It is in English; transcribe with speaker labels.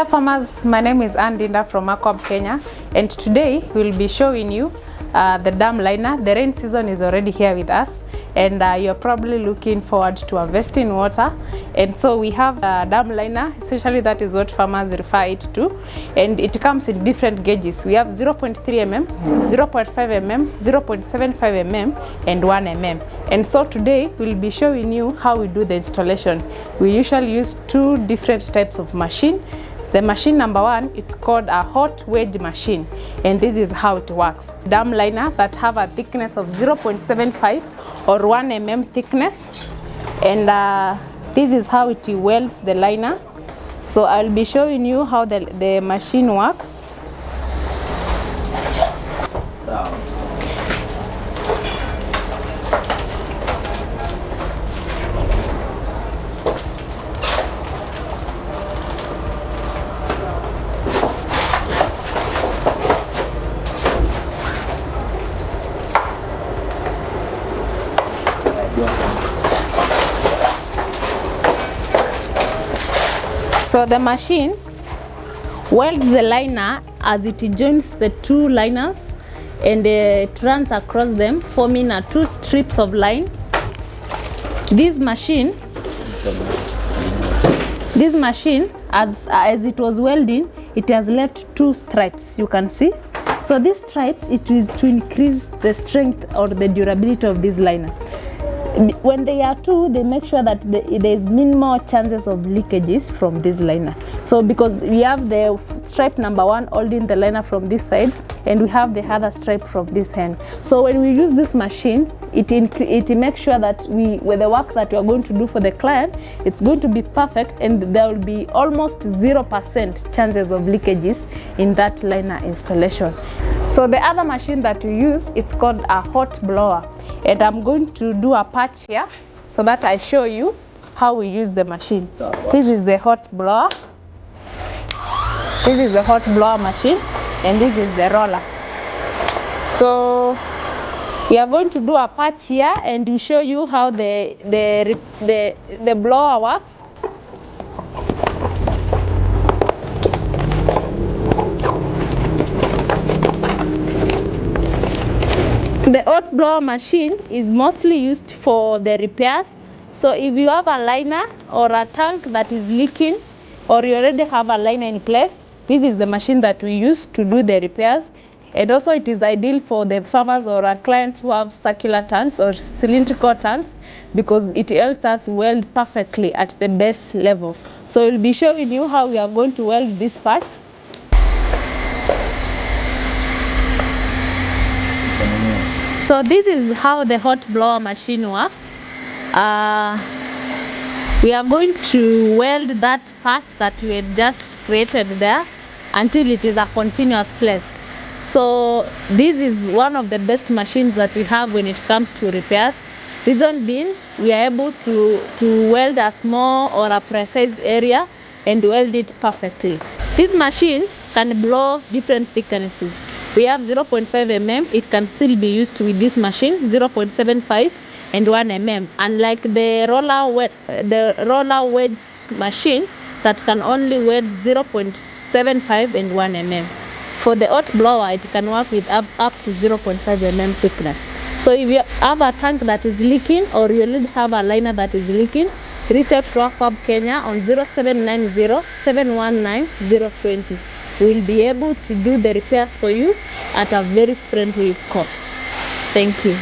Speaker 1: farmers, my name is Andinda from Akwab, Kenya, and today we'll be showing you the dam liner. The rain season is already here with us, and you're probably looking forward to harvesting water. And so we have a dam liner, essentially that is what farmers refer it to, and it comes in different gauges. We have 0.3 mm, 0.5 mm, 0.75 mm, and 1 mm. And so today we'll be showing you how we do the installation. We usually use two different types of machine. The machine number one, it's called a hot wedge machine, and this is how it works. Dam liner that have a thickness of 0.75 or 1 mm thickness, and this is how it welds the liner. So I'll be showing you how the machine works. So the machine welds the liner as it joins the two liners, and it runs across them, forming two strips of line. This machine as it was welding, it has left two stripes, you can see. So these stripes, it is to increase the strength or the durability of this liner. When they are two, they make sure that there is minimal chances of leakages from this liner. So because we have the stripe number one holding the liner from this side, and we have the other stripe from this end. So when we use this machine, it makes sure that with the work that we are going to do for the client, it's going to be perfect, and there will be almost 0% chances of leakages in that liner installation. So the other machine that we use, it's called a hot blower, and I'm going to do a patch here so that I show you how we use the machine. This is the hot blower. This is the hot blower machine, and this is the roller. So we are going to do a patch here and to show you how the blower works. The hot blower machine is mostly used for the repairs. So if you have a liner or a tank that is leaking, or you already have a liner in place, this is the machine that we use to do the repairs. And also it is ideal for the farmers or our clients who have circular tanks or cylindrical tanks, because it helps us weld perfectly at the base level. So we'll be showing you how we are going to weld this part. So this is how the hot blower machine works. We are going to weld that part that we had just created there until it is a continuous place. So this is one of the best machines that we have when it comes to repairs. Reason being, we are able to weld a small or a precise area and weld it perfectly. This machine can blow different thicknesses. We have 0.5 mm, it can still be used with this machine, 0.75 and 1 mm. Unlike the roller wedge machine that can only weld 0.75 and 1 mm. For the hot blower, it can work with up to 0.5 mm thickness. So if you have a tank that is leaking, or you already have a liner that is leaking, reach out to Akwab, Kenya on 0790 719 020. We will be able to do the repairs for you at a very friendly cost. Thank you.